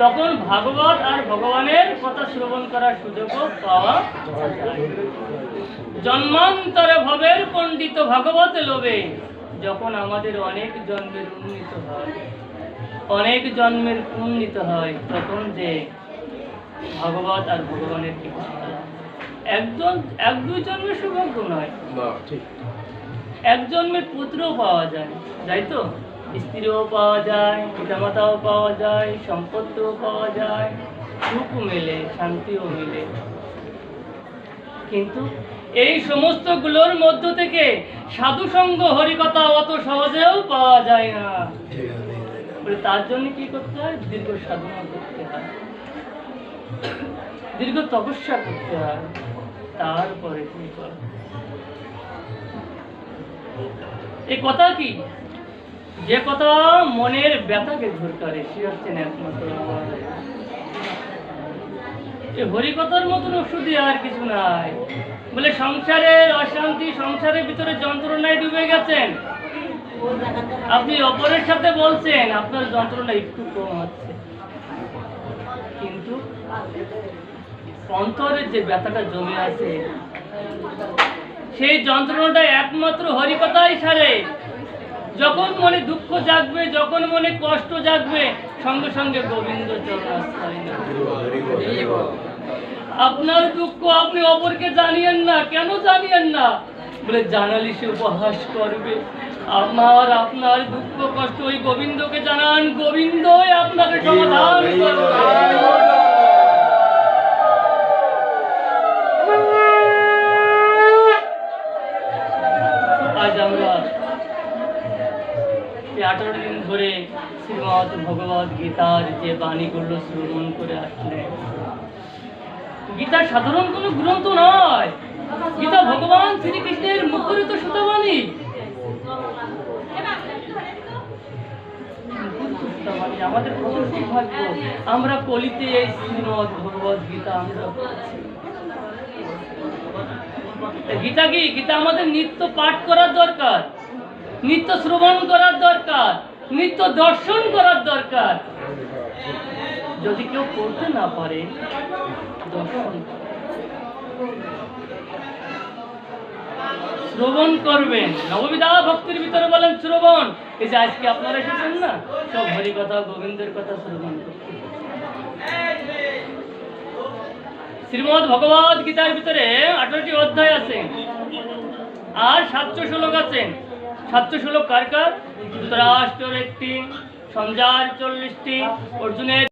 তখন ভাগবত আর ভগবানের কথা শ্রবণ করার সুযোগও পাওয়া যায়। জন্মান্তরে ভবের পণ্ডিত ভাগবত লোভে, যখন আমাদের অনেক জন্মের উন্নীত হয়, অনেক জন্মের উন্নীত হয়, তখন যে ভাগবত আর ভগবানের কিছু এক দুই জন্মের সৌভাগ্য নয়, এক জন্মের পুত্রও পাওয়া যায়, তাই তো? স্ত্রীও পাওয়া যায়, পিতামাতাও পাওয়া যায়, সম্পত্তিও পাওয়া যায়, সুখও মেলে, শান্তিও মেলে। কিন্তু এই সমস্ত গুলোর মধ্য থেকে সাধুসঙ্গ হরিকথা অত সহজেও পাওয়া যায় না। তার জন্য কি করতে হয়? দীর্ঘ সাধনা করতে হয়, দীর্ঘ তপস্যা করতে হয়, তারপরে কি করে। এই কথা কি? যে কথা মনের ব্যথাকে দূর করে, সে হচ্ছেন একমাত্র হরিকথার মতন ওষুধই আর কিছু নাই। বলে সংসারের অশান্তি, সংসারের ভিতরে যন্ত্রণায় ডুবে গেছেন, আপনি অপরের সাথে বলছেন আপনার যন্ত্রণা একটু কম হচ্ছে, কিন্তু অন্তরের যে ব্যথাটা জমে আছে, সেই যন্ত্রণাটা একমাত্র হরিকথাই সারে। যখন মনে দুঃখ জাগবে, যখন মনে কষ্ট জাগবে, সঙ্গে সঙ্গে গোবিন্দ চরণাশ্রয় নাও। আপনার দুঃখ আপনি অপরকে জানিয়েন না। কেন জানিয়েন না? বলে জানালে সে উপহাস করবে। আপনার দুঃখ কষ্ট ওই গোবিন্দকে জানান, গোবিন্দই আপনাকে সমাধান করবে। আজ আমরা 18 দিন ধরে শ্রীমদ ভগবত গীতার যে বাণীগুলো শ্রবণ করে আসলেন, গীতা সাধারণ কোনো গ্রন্থ নয়, গীতা ভগবান শ্রীকৃষ্ণের মুখরিত সুতবাণী। আমাদের কত সৌভাগ্য, আমরা কলিতে এই শ্রীমদ ভগবত গীতা আমরা পড়ছি। গীতা কি? গীতা আমাদের নিত্য পাঠ করার দরকার, নিত্য শ্রবণ করার দরকার, নিত্য দর্শন করার দরকার। যদি কেউ পড়তে না পারে, দর্শন শ্রবণ করবেন। নববিধা ভক্তির ভিতরে বলেন শ্রবণ। এই যে আজকে আপনারা এসেছেন না, সব হরি কথা, গোবিন্দের কথা শ্রবণ করতে। শ্রীমদ ভগবত গীতার ভিতরে 18টি অধ্যায় আছে আর 700 শ্লোক আছে। 700 শ্লোক কার কার? ধৃতরাষ্ট্রের একটি, সঞ্জয়ের 40টি, অর্জুনের